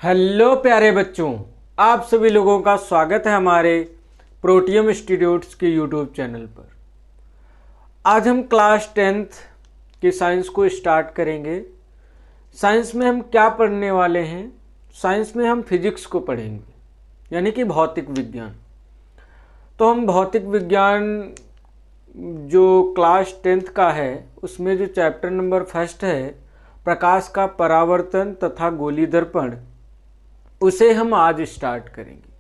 Hello प्यारे बच्चों, आप सभी लोगों का स्वागत है हमारे प्रोटियम इंस्टीट्यूट्स के यूट्यूब चैनल पर। आज हम क्लास 10th की साइंस को स्टार्ट करेंगे। साइंस में हम क्या पढ़ने वाले हैं? साइंस में हम फिजिक्स को पढ़ेंगे, यानी कि भौतिक विज्ञान। तो हम भौतिक विज्ञान जो क्लास 10th का है उसमें जो चैप्टर नंबर फर्स्ट है, प्रकाश का परावर्तन तथा गोली दर्पण, उसे हम आज स्टार्ट करेंगे।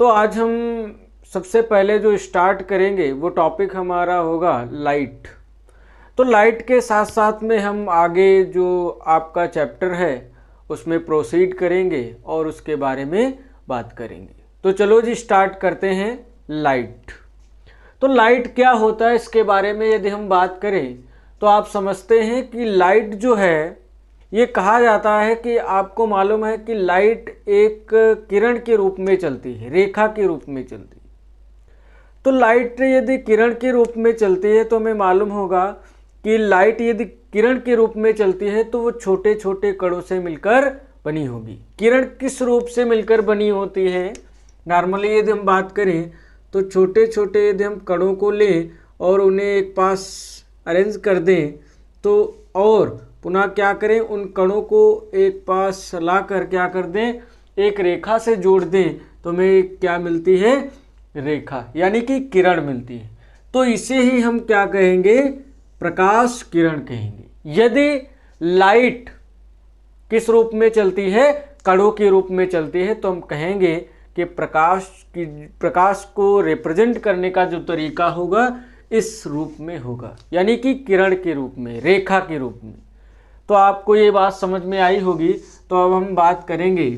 तो आज हम सबसे पहले जो स्टार्ट करेंगे वो टॉपिक हमारा होगा लाइट। तो लाइट के साथ साथ में हम आगे जो आपका चैप्टर है उसमें प्रोसीड करेंगे और उसके बारे में बात करेंगे। तो चलो जी स्टार्ट करते हैं। लाइट, तो लाइट क्या होता है इसके बारे में यदि हम बात करें तो आप समझते हैं कि लाइट जो है, ये कहा जाता है कि आपको मालूम है कि लाइट एक किरण के रूप में चलती है, रेखा के रूप में चलती है। तो लाइट यदि किरण के रूप में चलती है तो हमें मालूम होगा कि लाइट यदि किरण के रूप में चलती है तो वो छोटे छोटे कणों से मिलकर बनी होगी। किरण किस रूप से मिलकर बनी होती है? नॉर्मली यदि हम बात करें तो छोटे छोटे यदि हम कणों को लें और उन्हें एक पास अरेंज कर दें तो और पुनः क्या करें, उन कणों को एक पास ला कर क्या कर दें, एक रेखा से जोड़ दें तो हमें क्या मिलती है? रेखा, यानी कि किरण मिलती है। तो इसे ही हम क्या कहेंगे? प्रकाश किरण कहेंगे। यदि लाइट किस रूप में चलती है? कणों के रूप में चलती है, तो हम कहेंगे कि प्रकाश को रिप्रेजेंट करने का जो तरीका होगा इस रूप में होगा, यानी कि किरण के रूप में, रेखा के रूप में। तो आपको ये बात समझ में आई होगी। तो अब हम बात करेंगे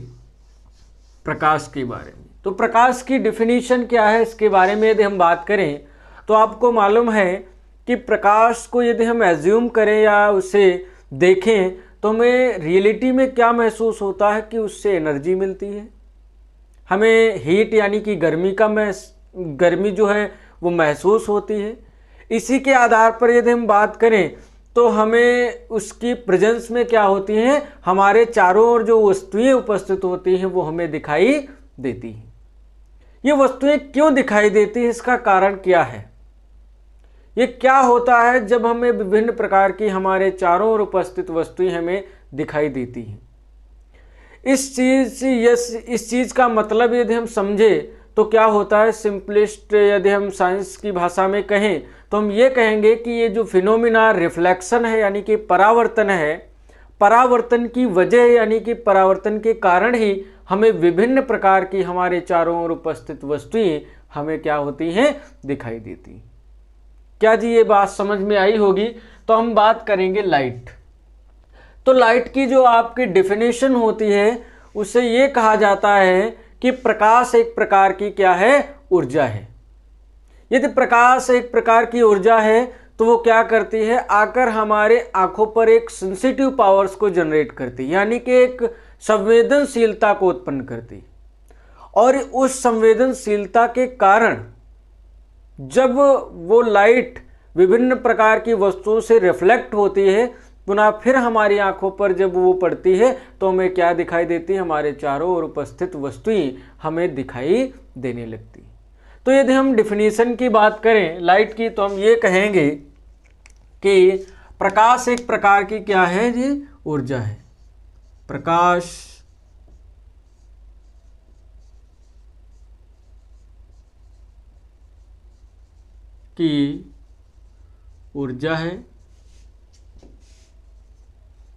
प्रकाश के बारे में। तो प्रकाश की डिफिनीशन क्या है इसके बारे में यदि हम बात करें तो आपको मालूम है कि प्रकाश को यदि हम एज्यूम करें या उसे देखें तो हमें रियलिटी में क्या महसूस होता है कि उससे एनर्जी मिलती है, हमें हीट यानी कि गर्मी जो है वो महसूस होती है। इसी के आधार पर यदि हम बात करें तो हमें उसकी प्रेजेंस में क्या होती हैं, हमारे चारों ओर जो वस्तुएं उपस्थित होती हैं वो हमें दिखाई देती हैं। ये वस्तुएं क्यों दिखाई देती हैं, इसका कारण क्या है? ये क्या होता है जब हमें विभिन्न प्रकार की हमारे चारों ओर उपस्थित वस्तुएं हमें दिखाई देती हैं? इस चीज का मतलब यदि हम समझे तो क्या होता है, सिंपलिस्ट यदि हम साइंस की भाषा में कहें तो हम ये कहेंगे कि ये जो फिनोमिना रिफ्लेक्शन है यानी कि परावर्तन है, परावर्तन की वजह यानी कि परावर्तन के कारण ही हमें विभिन्न प्रकार की हमारे चारों ओर उपस्थित वस्तुएं हमें क्या होती हैं? दिखाई देती। क्या जी ये बात समझ में आई होगी? तो हम बात करेंगे लाइट। तो लाइट की जो आपकी डिफिनेशन होती है उसे ये कहा जाता है कि प्रकाश एक प्रकार की क्या है? ऊर्जा है। यदि प्रकाश एक प्रकार की ऊर्जा है तो वो क्या करती है? आकर हमारे आंखों पर एक सेंसिटिव पावर्स को जनरेट करती है, यानी कि एक संवेदनशीलता को उत्पन्न करती। और उस संवेदनशीलता के कारण जब वो लाइट विभिन्न प्रकार की वस्तुओं से रिफ्लेक्ट होती है, पुनः फिर हमारी आंखों पर जब वो पड़ती है तो हमें क्या दिखाई देती है? हमारे चारों ओर उपस्थित वस्तुएं हमें दिखाई देने लगती। तो यदि हम डिफिनीशन की बात करें लाइट की तो हम ये कहेंगे कि प्रकाश एक प्रकार की क्या है जी? ऊर्जा है। प्रकाश की ऊर्जा है।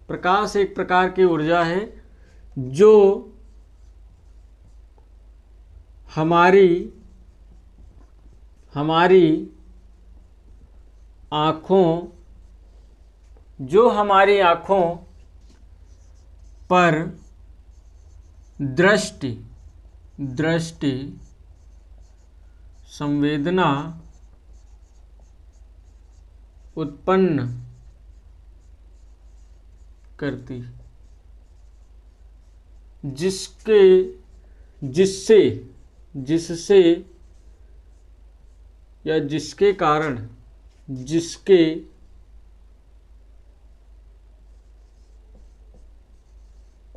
प्रकाश एक प्रकार की ऊर्जा है जो हमारी आँखों पर दृष्टि संवेदना उत्पन्न करती, जिससे या जिसके कारण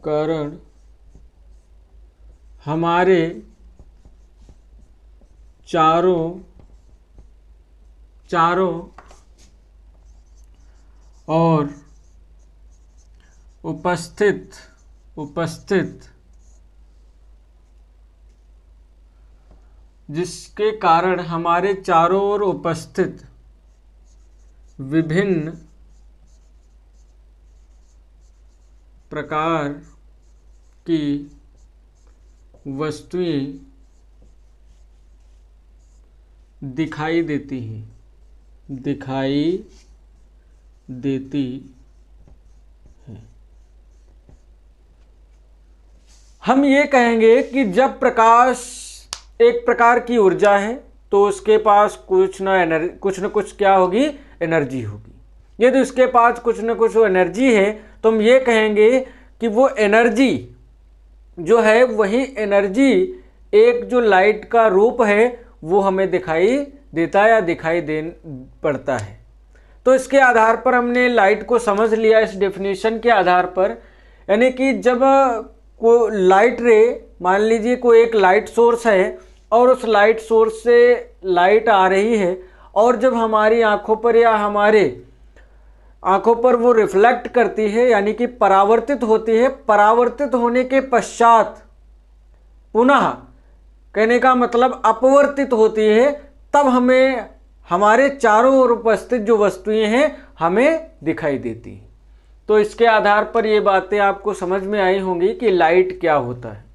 कारण हमारे चारों और उपस्थित जिसके कारण हमारे चारों ओर उपस्थित विभिन्न प्रकार की वस्तुएं दिखाई देती हैं। हम ये कहेंगे कि जब प्रकाश एक प्रकार की ऊर्जा है तो उसके पास कुछ न कुछ क्या होगी, एनर्जी होगी। यदि उसके पास कुछ न कुछ एनर्जी है तो हम ये कहेंगे कि वो एनर्जी जो है वही एनर्जी एक जो लाइट का रूप है वो हमें दिखाई देता है या दिखाई दे पड़ता है। तो इसके आधार पर हमने लाइट को समझ लिया इस डेफिनेशन के आधार पर, यानी कि जब को लाइट रे, मान लीजिए कोई एक लाइट सोर्स है और उस लाइट सोर्स से लाइट आ रही है और जब हमारी आंखों पर या हमारे आंखों पर वो रिफ्लेक्ट करती है यानी कि परावर्तित होती है, परावर्तित होने के पश्चात पुनः कहने का मतलब अपवर्तित होती है, तब हमें हमारे चारों ओर उपस्थित जो वस्तुएं हैं हमें दिखाई देती हैं। तो इसके आधार पर ये बातें आपको समझ में आई होंगी कि लाइट क्या होता है।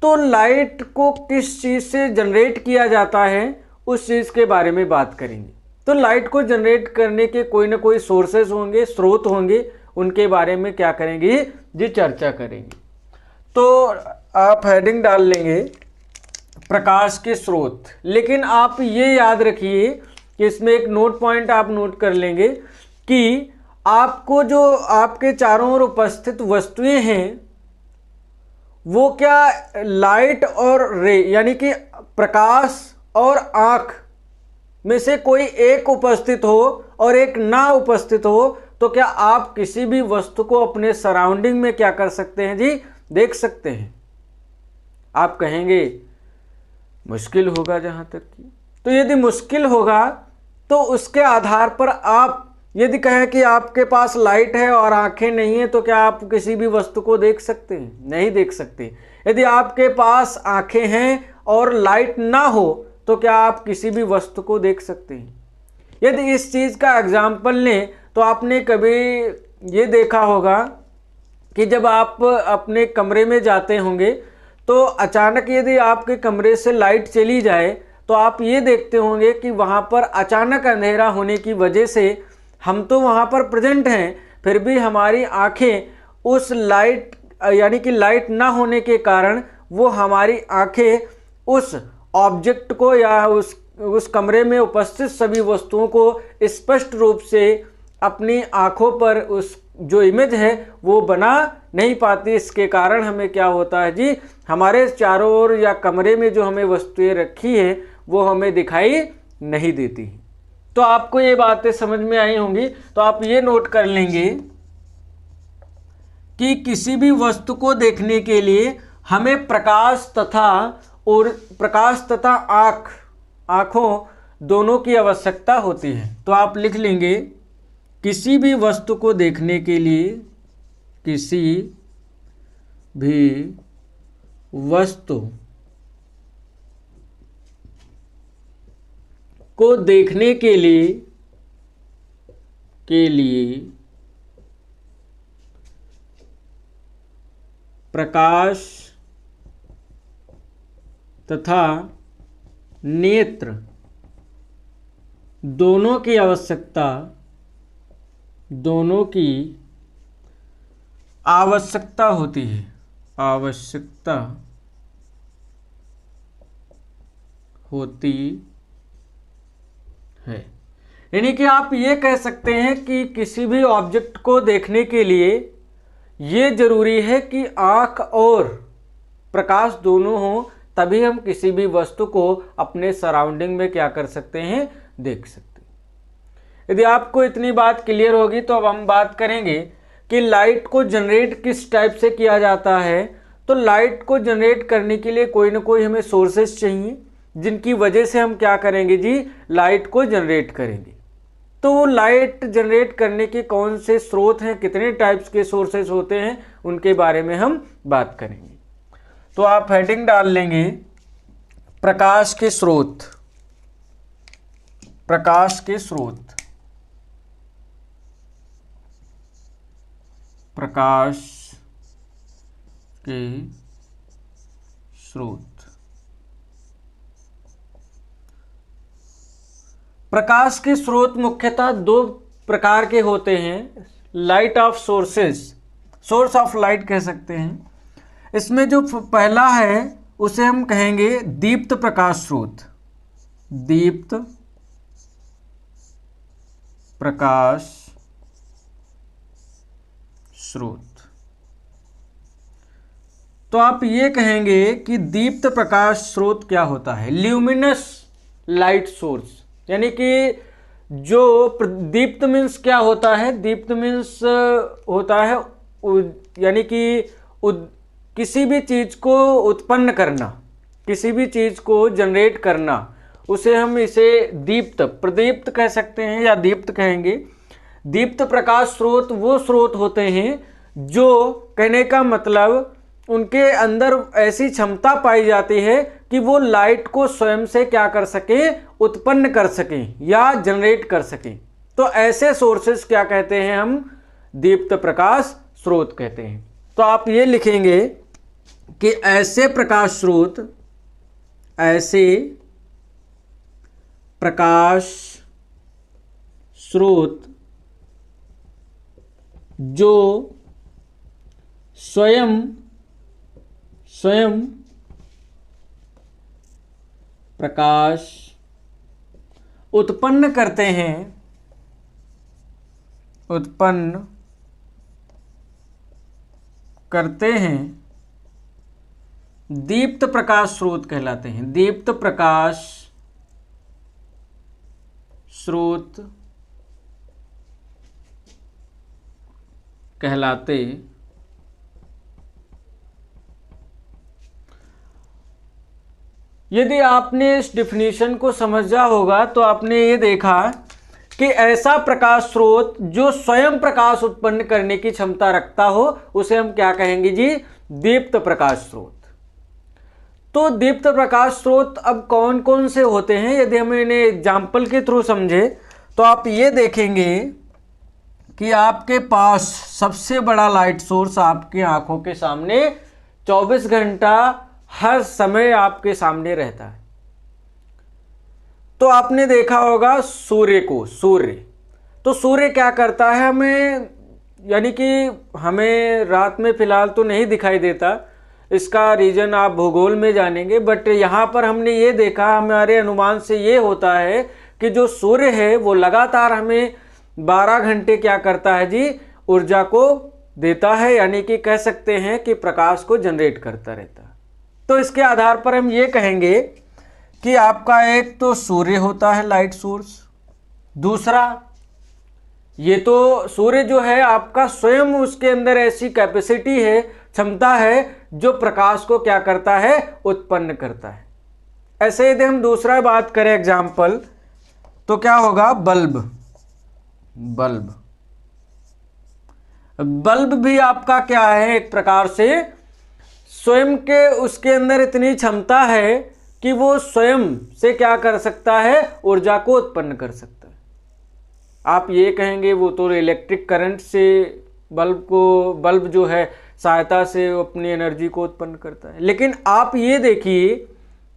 तो लाइट को किस चीज़ से जनरेट किया जाता है उस चीज़ के बारे में बात करेंगे। तो लाइट को जनरेट करने के कोई ना कोई सोर्सेस होंगे, स्रोत होंगे, उनके बारे में क्या करेंगे जी, चर्चा करेंगे। तो आप हेडिंग डाल लेंगे प्रकाश के स्रोत, लेकिन आप ये याद रखिए कि इसमें एक नोट पॉइंट आप नोट कर लेंगे कि आपको जो आपके चारों ओर उपस्थित वस्तुएं हैं वो क्या लाइट और रे यानी कि प्रकाश और आँख में से कोई एक उपस्थित हो और एक ना उपस्थित हो तो क्या आप किसी भी वस्तु को अपने सराउंडिंग में क्या कर सकते हैं जी, देख सकते हैं। आप कहेंगे मुश्किल होगा जहाँ तक कि, तो यदि मुश्किल होगा तो उसके आधार पर आप यदि कहें कि आपके पास लाइट है और आंखें नहीं है तो क्या आप किसी भी वस्तु को देख सकते हैं, नहीं देख सकते। यदि आपके पास आंखें हैं और लाइट ना हो तो क्या आप किसी भी वस्तु को देख सकते हैं। यदि इस चीज़ का एग्जाम्पल लें तो आपने कभी ये देखा होगा कि जब आप अपने कमरे में जाते होंगे तो अचानक यदि आपके कमरे से लाइट चली जाए तो आप ये देखते होंगे कि वहाँ पर अचानक अंधेरा होने की वजह से हम तो वहाँ पर प्रेजेंट हैं, फिर भी हमारी आंखें उस लाइट यानी कि लाइट ना होने के कारण वो हमारी आंखें उस ऑब्जेक्ट को या उस कमरे में उपस्थित सभी वस्तुओं को स्पष्ट रूप से अपनी आंखों पर उस जो इमेज है वो बना नहीं पाती। इसके कारण हमें क्या होता है जी, हमारे चारों ओर या कमरे में जो हमें वस्तुएं रखी हैं वो हमें दिखाई नहीं देती। तो आपको ये बातें समझ में आई होंगी। तो आप ये नोट कर लेंगे कि किसी भी वस्तु को देखने के लिए हमें प्रकाश तथा आँखों दोनों की आवश्यकता होती है। तो आप लिख लेंगे किसी भी वस्तु को देखने के लिए, किसी भी वस्तु को देखने के लिए प्रकाश तथा नेत्र दोनों की आवश्यकता होती है, आवश्यकता होती है। यानी कि आप ये कह सकते हैं कि किसी भी ऑब्जेक्ट को देखने के लिए ये जरूरी है कि आँख और प्रकाश दोनों हो, तभी हम किसी भी वस्तु को अपने सराउंडिंग में क्या कर सकते हैं, देख सकते हैं। यदि आपको इतनी बात क्लियर होगी तो अब हम बात करेंगे कि लाइट को जनरेट किस टाइप से किया जाता है, तो लाइट को जनरेट करने के लिए कोई ना कोई हमें सोर्सेस चाहिए जिनकी वजह से हम क्या करेंगे जी, लाइट को जनरेट करेंगे। तो वो लाइट जनरेट करने के कौन से स्रोत हैं, कितने टाइप्स के सोर्सेस होते हैं, उनके बारे में हम बात करेंगे। तो आप हेडिंग डाल लेंगे प्रकाश के स्रोत, प्रकाश के स्रोत, प्रकाश के स्रोत। प्रकाश के स्रोत मुख्यतः दो प्रकार के होते हैं, light of sources, source of light कह सकते हैं। इसमें जो पहला है उसे हम कहेंगे दीप्त प्रकाश स्रोत, दीप्त प्रकाश स्रोत। तो आप ये कहेंगे कि दीप्त प्रकाश स्रोत क्या होता है, ल्यूमिनस लाइट सोर्स, यानी कि जो दीप्त मीन्स क्या होता है, दीप्त मीन्स होता है यानी कि किसी भी चीज को उत्पन्न करना, किसी भी चीज को जनरेट करना, उसे हम इसे दीप्त, प्रदीप्त कह सकते हैं या दीप्त कहेंगे। दीप्त प्रकाश स्रोत वो स्रोत होते हैं जो, कहने का मतलब उनके अंदर ऐसी क्षमता पाई जाती है कि वो लाइट को स्वयं से क्या कर सके, उत्पन्न कर सकें या जनरेट कर सकें। तो ऐसे सोर्सेस क्या कहते हैं, हम दीप्त प्रकाश स्रोत कहते हैं। तो आप ये लिखेंगे कि ऐसे प्रकाश स्रोत, ऐसे प्रकाश स्रोत जो स्वयं प्रकाश उत्पन्न करते हैं, उत्पन्न करते हैं, दीप्त प्रकाश स्रोत कहलाते हैं, दीप्त प्रकाश स्रोत कहलाते। यदि आपने इस डिफिनीशन को समझा होगा तो आपने ये देखा कि ऐसा प्रकाश स्रोत जो स्वयं प्रकाश उत्पन्न करने की क्षमता रखता हो उसे हम क्या कहेंगे जी, दीप्त प्रकाश स्रोत। तो दीप्त प्रकाश स्रोत अब कौन कौन से होते हैं, यदि हम इन्हें एग्जाम्पल के थ्रू समझे तो आप ये देखेंगे कि आपके पास सबसे बड़ा लाइट सोर्स आपकी आंखों के सामने 24 घंटा हर समय आपके सामने रहता है। तो आपने देखा होगा सूर्य को, सूर्य, तो सूर्य क्या करता है, हमें यानी कि हमें रात में फिलहाल तो नहीं दिखाई देता, इसका रीजन आप भूगोल में जानेंगे, बट यहाँ पर हमने ये देखा, हमारे अनुमान से ये होता है कि जो सूर्य है वो लगातार हमें 12 घंटे क्या करता है जी, ऊर्जा को देता है, यानी कि कह सकते हैं कि प्रकाश को जनरेट करता रहता है। तो इसके आधार पर हम ये कहेंगे कि आपका एक तो सूर्य होता है लाइट सोर्स, दूसरा ये तो सूर्य जो है आपका स्वयं उसके अंदर ऐसी कैपेसिटी है, क्षमता है जो प्रकाश को क्या करता है, उत्पन्न करता है। ऐसे यदि हम दूसरा बात करें एग्जाम्पल, तो क्या होगा, बल्ब, बल्ब, बल्ब भी आपका क्या है, एक प्रकार से स्वयं के उसके अंदर इतनी क्षमता है कि वो स्वयं से क्या कर सकता है, ऊर्जा को उत्पन्न कर सकता है। आप ये कहेंगे वो तो इलेक्ट्रिक करंट से बल्ब जो है सहायता से अपनी एनर्जी को उत्पन्न करता है, लेकिन आप ये देखिए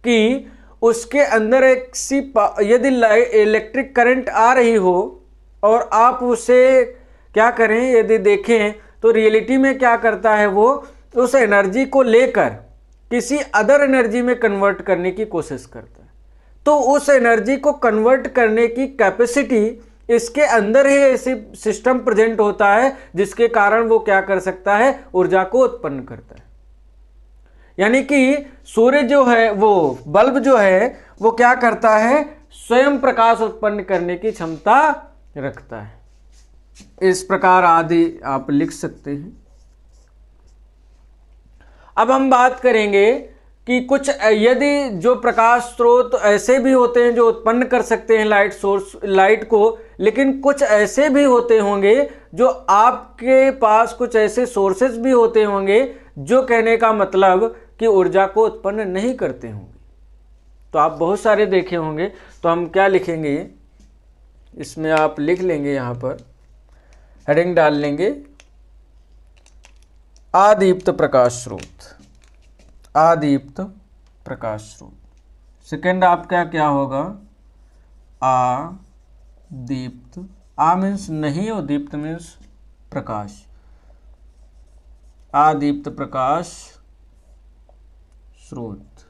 कि उसके अंदर एक सी यदि इलेक्ट्रिक करंट आ रही हो और आप उसे क्या करें, यदि देखें तो रियलिटी में क्या करता है, वो उस एनर्जी को लेकर किसी अदर एनर्जी में कन्वर्ट करने की कोशिश करता है। तो उस एनर्जी को कन्वर्ट करने की कैपेसिटी इसके अंदर ही ऐसी सिस्टम प्रेजेंट होता है जिसके कारण वो क्या कर सकता है, ऊर्जा को उत्पन्न करता है। यानी कि सूर्य जो है, वो बल्ब जो है वो क्या करता है, स्वयं प्रकाश उत्पन्न करने की क्षमता रखता है। इस प्रकार आदि आप लिख सकते हैं। अब हम बात करेंगे कि कुछ यदि जो प्रकाश स्रोत ऐसे भी होते हैं जो उत्पन्न कर सकते हैं लाइट को, लेकिन कुछ ऐसे भी होते होंगे जो आपके पास कुछ ऐसे सोर्सेज भी होते होंगे जो कहने का मतलब कि ऊर्जा को उत्पन्न नहीं करते होंगे। तो आप बहुत सारे देखे होंगे। तो हम क्या लिखेंगे, इसमें आप लिख लेंगे, यहाँ पर हेडिंग डाल लेंगे अदीप्त प्रकाश स्रोत, अदीप्त प्रकाश स्रोत। सेकेंड आपका क्या होगा, अदीप्त, आ मीन्स नहीं और दीप्त मीन्स प्रकाश, अदीप्त प्रकाश स्रोत,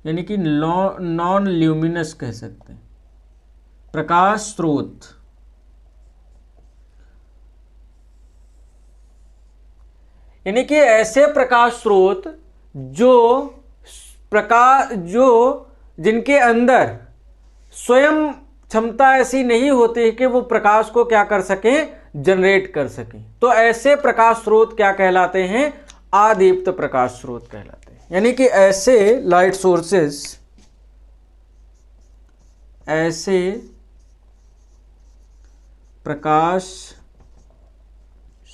यानी कि नॉन ल्यूमिनस कह सकते हैं प्रकाश स्रोत। यानी कि ऐसे प्रकाश स्रोत जो जिनके अंदर स्वयं क्षमता ऐसी नहीं होती है कि वो प्रकाश को क्या कर सकें, जनरेट कर सकें। तो ऐसे प्रकाश स्रोत क्या कहलाते हैं, अदीप्त प्रकाश स्रोत कहलाते हैं। यानी कि ऐसे लाइट सोर्सेस, ऐसे प्रकाश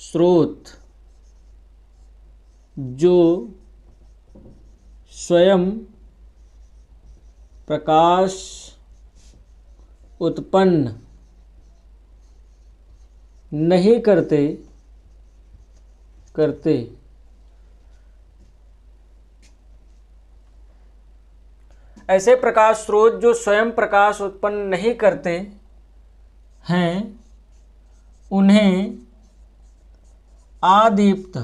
स्रोत जो स्वयं प्रकाश उत्पन्न नहीं करते ऐसे प्रकाश स्रोत जो स्वयं प्रकाश उत्पन्न नहीं करते हैं उन्हें अदीप्त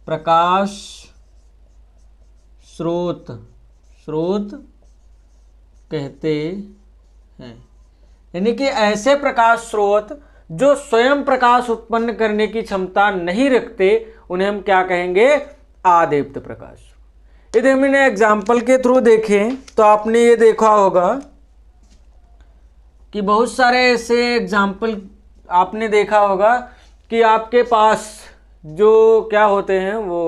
प्रकाश स्रोत कहते हैं। यानी कि ऐसे प्रकाश स्रोत जो स्वयं प्रकाश उत्पन्न करने की क्षमता नहीं रखते उन्हें हम क्या कहेंगे, अदीप्त प्रकाश। यदि हमने एग्जाम्पल के थ्रू देखें तो आपने ये देखा होगा कि बहुत सारे ऐसे एग्जाम्पल आपने देखा होगा कि आपके पास जो क्या होते हैं वो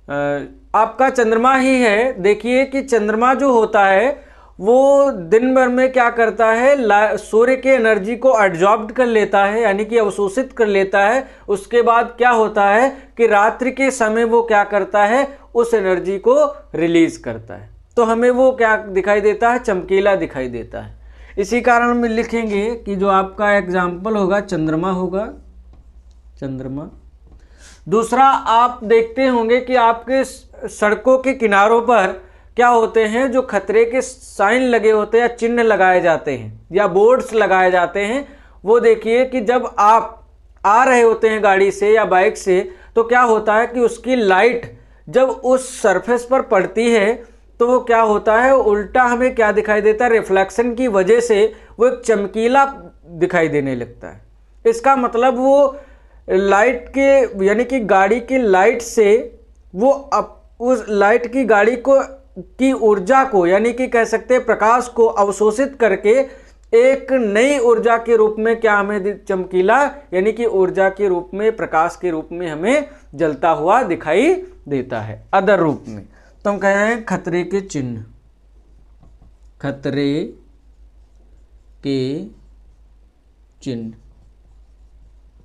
आपका चंद्रमा ही है। देखिए कि चंद्रमा जो होता है वो दिन भर में क्या करता है, सूर्य के एनर्जी को एब्जॉर्ब कर लेता है, यानी कि अवशोषित कर लेता है। उसके बाद क्या होता है कि रात्रि के समय वो क्या करता है, उस एनर्जी को रिलीज करता है। तो हमें वो क्या दिखाई देता है, चमकीला दिखाई देता है। इसी कारण हम लिखेंगे कि जो आपका एग्जाम्पल होगा चंद्रमा होगा, चंद्रमा। दूसरा आप देखते होंगे कि आपके सड़कों के किनारों पर क्या होते हैं, जो खतरे के साइन लगे होते हैं या चिन्ह लगाए जाते हैं या बोर्ड्स लगाए जाते हैं। वो देखिए कि जब आप आ रहे होते हैं गाड़ी से या बाइक से तो क्या होता है कि उसकी लाइट जब उस सरफेस पर पड़ती है तो वो क्या होता है, उल्टा हमें क्या दिखाई देता है, रिफ्लेक्शन की वजह से वो एक चमकीला दिखाई देने लगता है। इसका मतलब वो लाइट के यानी कि गाड़ी की लाइट से वो उस लाइट की गाड़ी को की ऊर्जा को यानी कि कह सकते हैं प्रकाश को अवशोषित करके एक नई ऊर्जा के रूप में क्या हमें चमकीला यानी कि ऊर्जा के रूप में, प्रकाश के रूप में हमें जलता हुआ दिखाई देता है अदर रूप में। तो हम कह रहे हैं खतरे के चिन्ह, खतरे के चिन्ह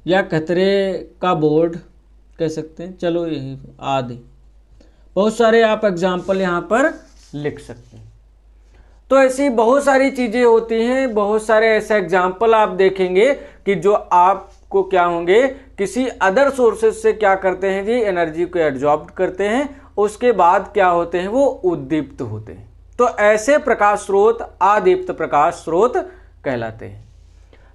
या खतरे का बोर्ड कह सकते हैं। चलो यही आदि बहुत सारे आप एग्जाम्पल यहाँ पर लिख सकते हैं। तो ऐसी बहुत सारी चीज़ें होती हैं, बहुत सारे ऐसे एग्जाम्पल आप देखेंगे कि जो आपको क्या होंगे, किसी अदर सोर्सेज से क्या करते हैं जी, एनर्जी को एब्जॉर्ब करते हैं, उसके बाद क्या होते हैं, वो उद्दीप्त होते हैं। तो ऐसे प्रकाश स्रोत अदीप्त प्रकाश स्रोत कहलाते हैं।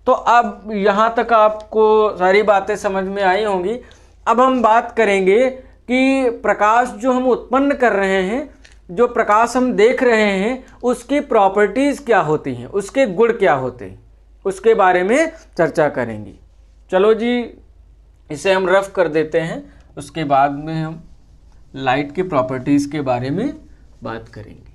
तो अब यहाँ तक आपको सारी बातें समझ में आई होंगी। अब हम बात करेंगे कि प्रकाश जो हम उत्पन्न कर रहे हैं, जो प्रकाश हम देख रहे हैं, उसकी प्रॉपर्टीज़ क्या होती हैं, उसके गुण क्या होते हैं, उसके बारे में चर्चा करेंगे। चलो जी इसे हम रफ कर देते हैं, उसके बाद में हम लाइट की प्रॉपर्टीज़ के बारे में बात करेंगे।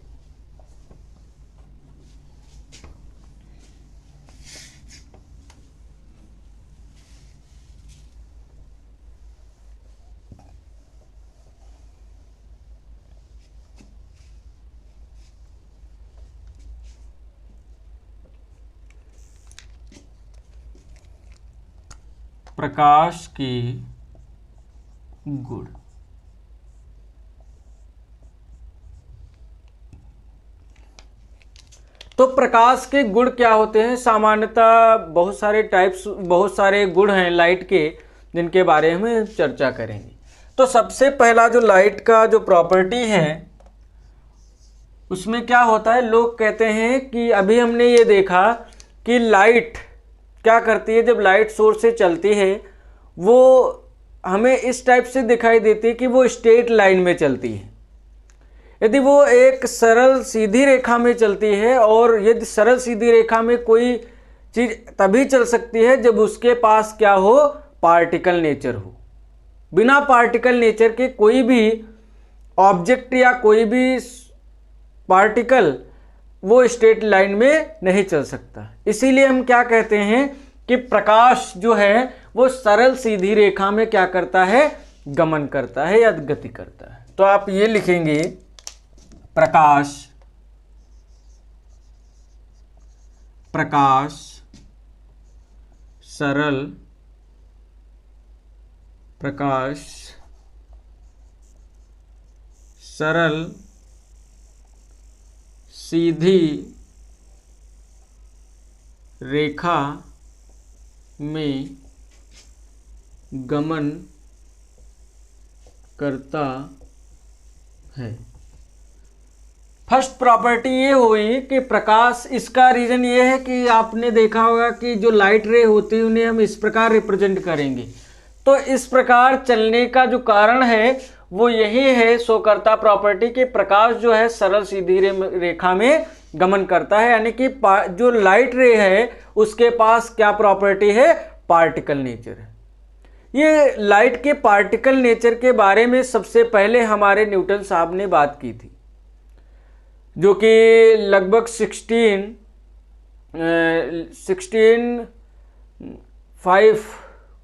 प्रकाश के गुण। तो प्रकाश के गुण क्या होते हैं? सामान्यतः बहुत सारे गुण हैं लाइट के, जिनके बारे में हम चर्चा करेंगे। तो सबसे पहला जो लाइट का जो प्रॉपर्टी है उसमें क्या होता है, लोग कहते हैं कि अभी हमने ये देखा कि लाइट क्या करती है, जब लाइट सोर्स से चलती है वो हमें इस टाइप से दिखाई देती है कि वो स्ट्रेट लाइन में चलती है। यदि वो एक सरल सीधी रेखा में चलती है, और यदि सरल सीधी रेखा में कोई चीज़ तभी चल सकती है जब उसके पास क्या हो, पार्टिकल नेचर हो। बिना पार्टिकल नेचर के कोई भी ऑब्जेक्ट या कोई भी पार्टिकल वो स्ट्रेट लाइन में नहीं चल सकता। इसीलिए हम क्या कहते हैं कि प्रकाश जो है वो सरल सीधी रेखा में क्या करता है, गमन करता है या गति करता है। तो आप ये लिखेंगे, प्रकाश सरल सीधी रेखा में गमन करता है। फर्स्ट प्रॉपर्टी ये हुई कि प्रकाश, इसका रीजन ये है कि आपने देखा होगा कि जो लाइट रे होती है उन्हें हम इस प्रकार रिप्रेजेंट करेंगे। तो इस प्रकार चलने का जो कारण है वो यही है, शोकर्ता प्रॉपर्टी, कि प्रकाश जो है सरल सीधी रेखा में गमन करता है, यानी कि जो लाइट रे है उसके पास क्या प्रॉपर्टी है, पार्टिकल नेचर है। ये लाइट के पार्टिकल नेचर के बारे में सबसे पहले हमारे न्यूटन साहब ने बात की थी, जो कि लगभग 1605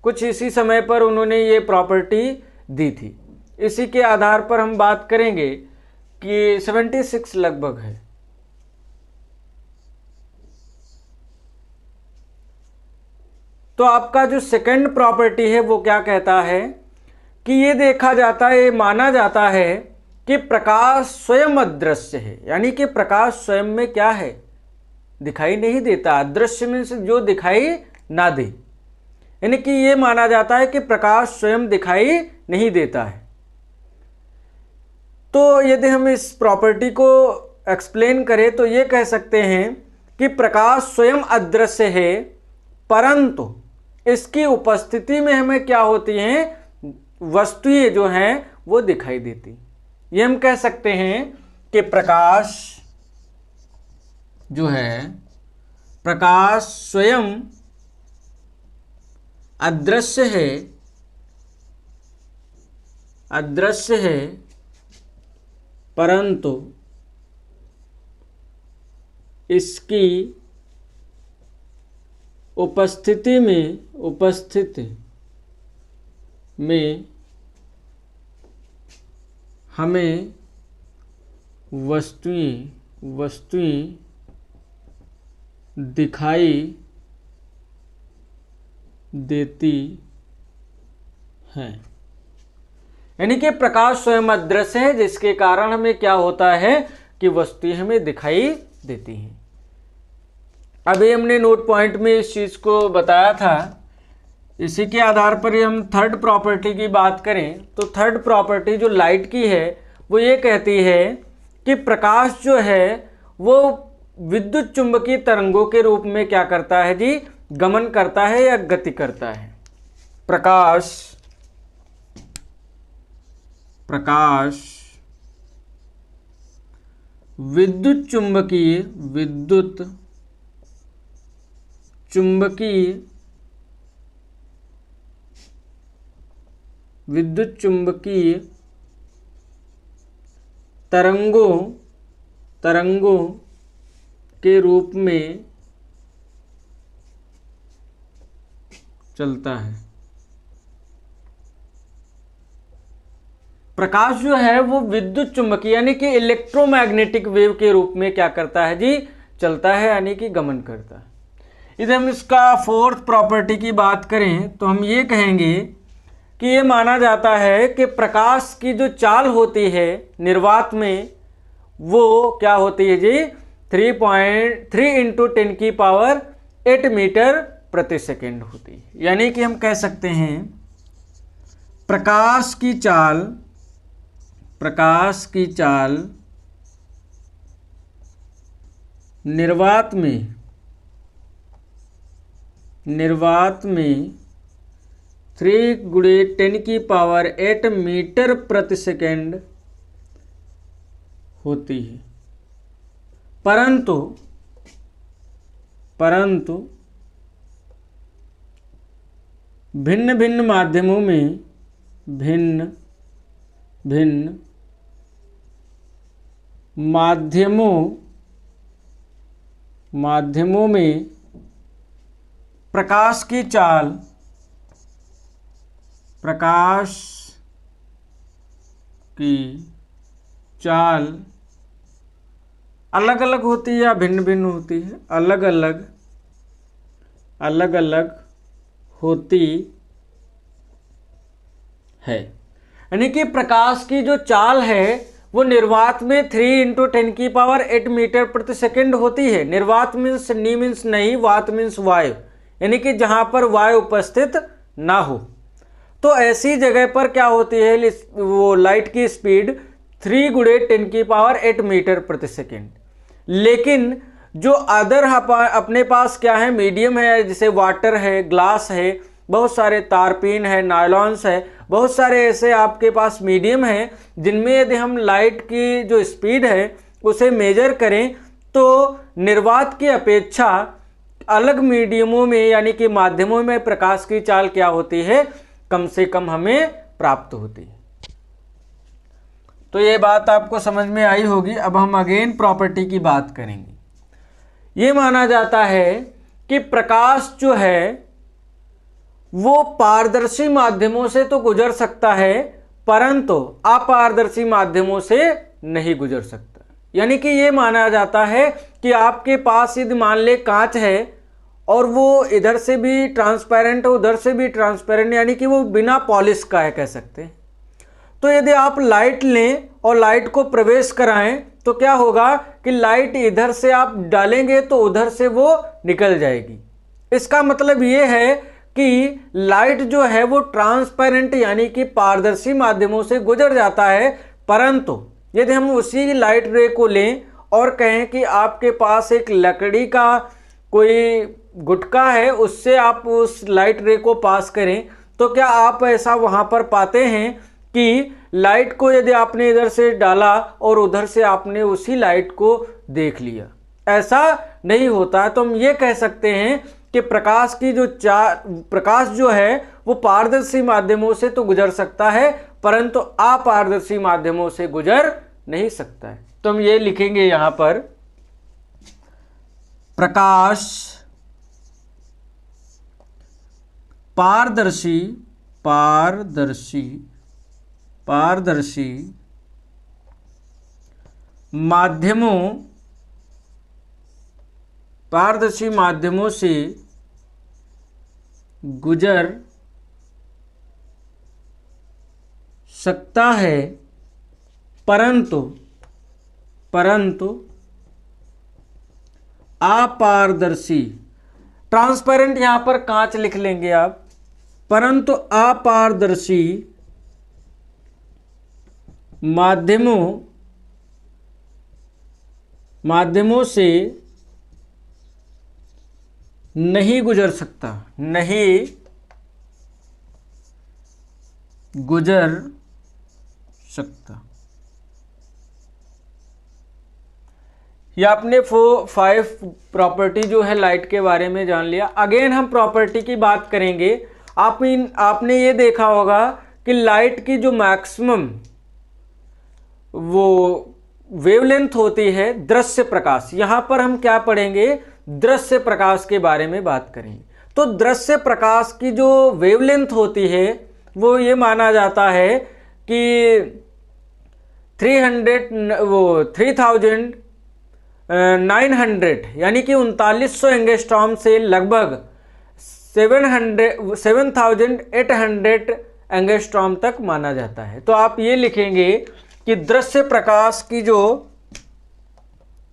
कुछ इसी समय पर उन्होंने ये प्रॉपर्टी दी थी। इसी के आधार पर हम बात करेंगे कि 76 लगभग है। तो आपका जो सेकंड प्रॉपर्टी है वो क्या कहता है कि ये देखा जाता है, ये माना जाता है कि प्रकाश स्वयं अदृश्य है, यानी कि प्रकाश स्वयं में क्या है, दिखाई नहीं देता। अदृश्य में से जो दिखाई ना दे, यानी कि ये माना जाता है कि प्रकाश स्वयं दिखाई नहीं देता है। तो यदि हम इस प्रॉपर्टी को एक्सप्लेन करें तो ये कह सकते हैं कि प्रकाश स्वयं अदृश्य है, परंतु इसकी उपस्थिति में हमें क्या होती हैं, वस्तुएं जो हैं वो दिखाई देती। ये हम कह सकते हैं कि प्रकाश जो है, प्रकाश स्वयं अदृश्य है, परंतु इसकी उपस्थिति में हमें वस्तुएं दिखाई देती हैं। यानी कि प्रकाश स्वयं अदृश्य है, जिसके कारण हमें क्या होता है कि वस्तुएं हमें दिखाई देती हैं। अभी हमने नोट पॉइंट में इस चीज़ को बताया था। इसी के आधार पर हम थर्ड प्रॉपर्टी की बात करें तो थर्ड प्रॉपर्टी जो लाइट की है वो ये कहती है कि प्रकाश जो है वो विद्युत चुंबकीय तरंगों के रूप में क्या करता है जी, गमन करता है या गति करता है। प्रकाश विद्युत चुंबकीय तरंगों के रूप में चलता है। प्रकाश जो है वो विद्युत चुंबकीय यानी कि इलेक्ट्रोमैग्नेटिक वेव के रूप में क्या करता है जी, चलता है, यानी कि गमन करता है। यदि हम इसका फोर्थ प्रॉपर्टी की बात करें तो हम ये कहेंगे कि ये माना जाता है कि प्रकाश की जो चाल होती है निर्वात में वो क्या होती है जी 3.3 × 10⁸ मीटर प्रति सेकेंड होती है। यानी कि हम कह सकते हैं प्रकाश की चाल निर्वात में 3 × 10⁸ मीटर प्रति सेकेंड होती है, परंतु भिन्न भिन्न माध्यमों में प्रकाश की चाल अलग अलग होती है या भिन्न भिन्न होती है? अलग अलग होती है। यानी कि प्रकाश की जो चाल है वो निर्वात में 3 × 10⁸ मीटर प्रति सेकेंड होती है। निर्वात मीन्स नी मीन्स नहीं, वात मीन्स वायु, यानी कि जहां पर वायु उपस्थित ना हो। तो ऐसी जगह पर क्या होती है, वो लाइट की स्पीड 3 × 10⁸ मीटर प्रति सेकेंड। लेकिन जो अदर अपने पास क्या है, मीडियम है, जैसे वाटर है, ग्लास है, बहुत सारे तारपीन है, नायलॉन्स है, बहुत सारे ऐसे आपके पास मीडियम है जिनमें यदि हम लाइट की जो स्पीड है उसे मेजर करें तो निर्वात की अपेक्षा अलग मीडियमों में यानी कि माध्यमों में प्रकाश की चाल क्या होती है, कम से कम हमें प्राप्त होती है। तो ये बात आपको समझ में आई होगी। अब हम अगेन प्रॉपर्टी की बात करेंगे। ये माना जाता है कि प्रकाश जो है वो पारदर्शी माध्यमों से तो गुजर सकता है परंतु अपारदर्शी माध्यमों से नहीं गुजर सकता। यानी कि ये माना जाता है कि आपके पास यदि मान ले कांच है और वो इधर से भी ट्रांसपेरेंट है उधर से भी ट्रांसपेरेंट, यानी कि वो बिना पॉलिश का है कह सकते हैं। तो यदि आप लाइट लें और लाइट को प्रवेश कराएं तो क्या होगा कि लाइट इधर से आप डालेंगे तो उधर से वो निकल जाएगी। इसका मतलब ये है कि लाइट जो है वो ट्रांसपेरेंट यानी कि पारदर्शी माध्यमों से गुजर जाता है, परंतु यदि हम उसी लाइट रे को लें और कहें कि आपके पास एक लकड़ी का कोई गुटका है, उससे आप उस लाइट रे को पास करें तो क्या आप ऐसा वहां पर पाते हैं कि लाइट को यदि आपने इधर से डाला और उधर से आपने उसी लाइट को देख लिया? ऐसा नहीं होता। तो हम ये कह सकते हैं कि प्रकाश की जो प्रकाश जो है वो पारदर्शी माध्यमों से तो गुजर सकता है परंतु अपारदर्शी माध्यमों से गुजर नहीं सकता है। तो हम ये लिखेंगे यहां पर प्रकाश पारदर्शी माध्यमों से गुजर सकता है परंतु अपारदर्शी, ट्रांसपेरेंट यहां पर कांच लिख लेंगे आप, परंतु अपारदर्शी माध्यमों से नहीं गुजर सकता, नहीं गुजर सकता। ये आपने 5 प्रॉपर्टी जो है लाइट के बारे में जान लिया। अगेन हम प्रॉपर्टी की बात करेंगे। आपने ये देखा होगा कि लाइट की जो मैक्सिमम वो वेवलेंथ होती है दृश्य प्रकाश, यहां पर हम क्या पढ़ेंगे, दृश्य प्रकाश के बारे में बात करेंगे। तो दृश्य प्रकाश की जो वेवलेंथ होती है वो ये माना जाता है कि 3000 900 यानी कि 3900 एंगस्ट्रॉम से लगभग 7800 एंगस्ट्रॉम तक माना जाता है। तो आप ये लिखेंगे कि दृश्य प्रकाश की जो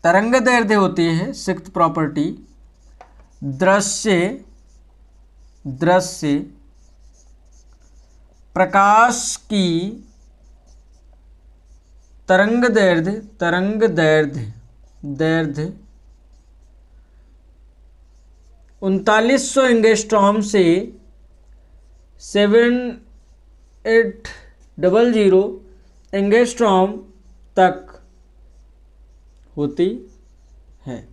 तरंगदैर्ध्य होती है, सिक्स्थ प्रॉपर्टी, दृश्य प्रकाश की तरंगदैर्ध्य 3900 एंगस्ट्रॉम से 7800 एंगस्ट्रॉम तक होती है।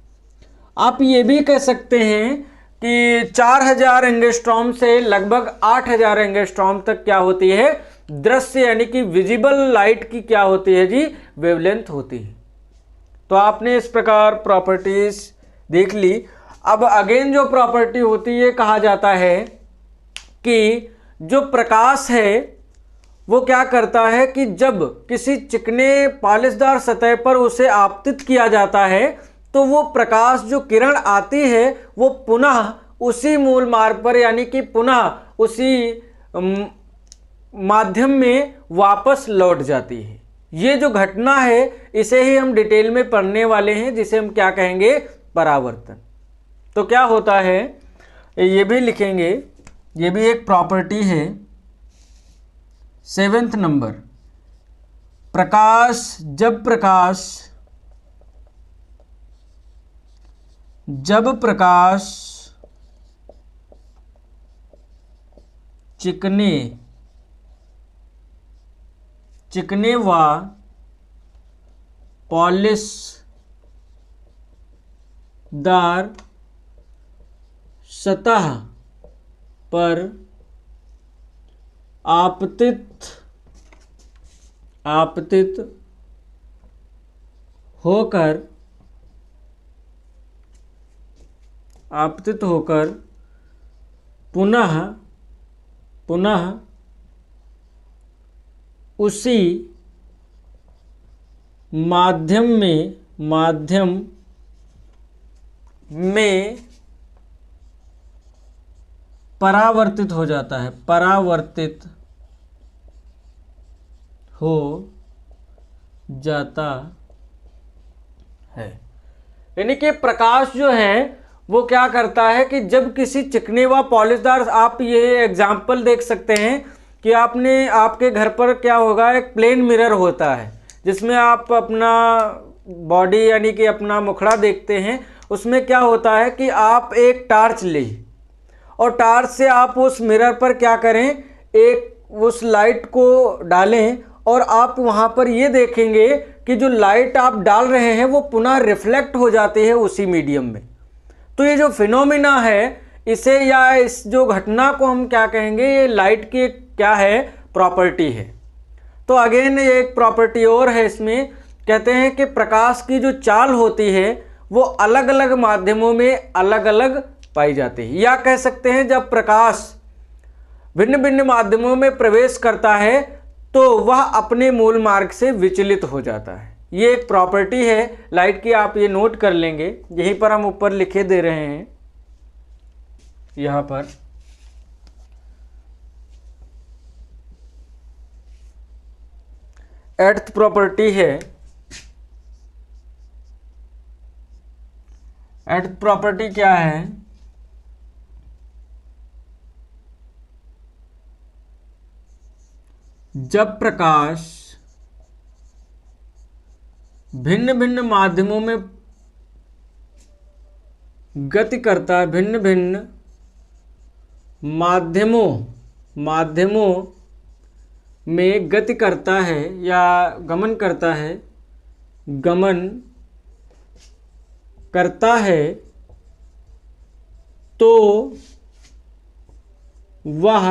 आप ये भी कह सकते हैं कि 4000 एंगस्ट्रॉम से लगभग 8000 एंगस्ट्रॉम तक क्या होती है, दृश्य यानी कि विजिबल लाइट की क्या होती है जी, वेवलेंथ होती है। तो आपने इस प्रकार प्रॉपर्टीज देख ली। अब अगेन जो प्रॉपर्टी होती है, कहा जाता है कि जो प्रकाश है वो क्या करता है कि जब किसी चिकने पॉलिशदार सतह पर उसे आपतित किया जाता है तो वो प्रकाश जो किरण आती है वो पुनः उसी मूल मार्ग पर यानी कि पुनः उसी माध्यम में वापस लौट जाती है। ये जो घटना है इसे ही हम डिटेल में पढ़ने वाले हैं, जिसे हम क्या कहेंगे, परावर्तन। तो क्या होता है ये भी लिखेंगे, ये भी एक प्रॉपर्टी है। 7th नंबर, जब प्रकाश चिकने व पॉलिशदार सतह पर आपतित होकर पुनः उसी माध्यम में परावर्तित हो जाता है, यानी कि प्रकाश जो है वो क्या करता है कि जब किसी चिकने व पॉलिशदार, आप ये एग्जाम्पल देख सकते हैं कि आपके घर पर क्या होगा, एक प्लेन मिरर होता है जिसमें आप अपना बॉडी यानी कि अपना मुखड़ा देखते हैं। उसमें क्या होता है कि आप एक टार्च लें और टार्च से आप उस मिरर पर क्या करें, एक उस लाइट को डालें और आप वहाँ पर ये देखेंगे कि जो लाइट आप डाल रहे हैं वो पुनः रिफ्लेक्ट हो जाती है उसी मीडियम में। तो ये जो फिनोमिना है इसे, या इस जो घटना को हम क्या कहेंगे, ये लाइट की क्या है, प्रॉपर्टी है। तो अगेन ये एक प्रॉपर्टी और है, इसमें कहते हैं कि प्रकाश की जो चाल होती है वो अलग अलग माध्यमों में अलग अलग पाई जाती है, या कह सकते हैं जब प्रकाश भिन्न भिन्न माध्यमों में प्रवेश करता है तो वह अपने मूल मार्ग से विचलित हो जाता है। ये एक प्रॉपर्टी है लाइट की, आप ये नोट कर लेंगे, यहीं पर हम ऊपर लिखे दे रहे हैं। यहां पर एट्थ प्रॉपर्टी है, एट्थ प्रॉपर्टी क्या है, जब प्रकाश भिन्न भिन्न माध्यमों में गति करता है, भिन्न भिन्न माध्यमों में गति करता है या गमन करता है तो वह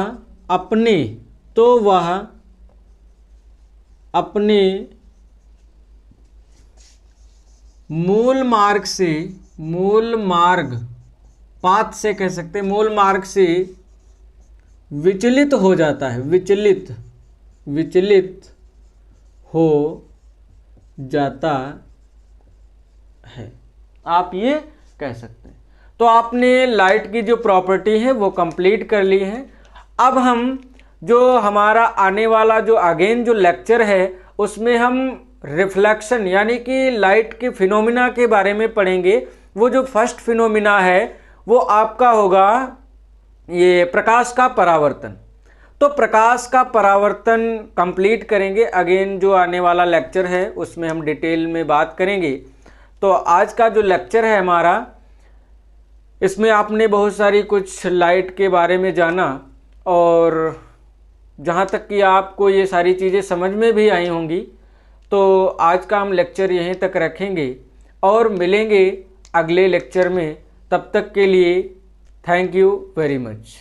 अपने मूल मार्ग पाथ से कह सकते हैं, मूल मार्ग से विचलित हो जाता है, विचलित हो जाता है। आप ये कह सकते हैं। तो आपने लाइट की जो प्रॉपर्टी है वो कंप्लीट कर ली है। अब हम जो हमारा आने वाला जो अगेन जो लेक्चर है उसमें हम रिफ्लेक्शन यानी कि लाइट के फिनोमिना के बारे में पढ़ेंगे। वो जो फर्स्ट फिनोमिना है वो आपका होगा ये प्रकाश का परावर्तन। तो प्रकाश का परावर्तन कंप्लीट करेंगे, अगेन जो आने वाला लेक्चर है उसमें हम डिटेल में बात करेंगे। तो आज का जो लेक्चर है हमारा, इसमें आपने बहुत सारी कुछ लाइट के बारे में जाना और जहाँ तक कि आपको ये सारी चीज़ें समझ में भी आई होंगी। तो आज का हम लेक्चर यहीं तक रखेंगे और मिलेंगे अगले लेक्चर में। तब तक के लिए थैंक यू वेरी मच।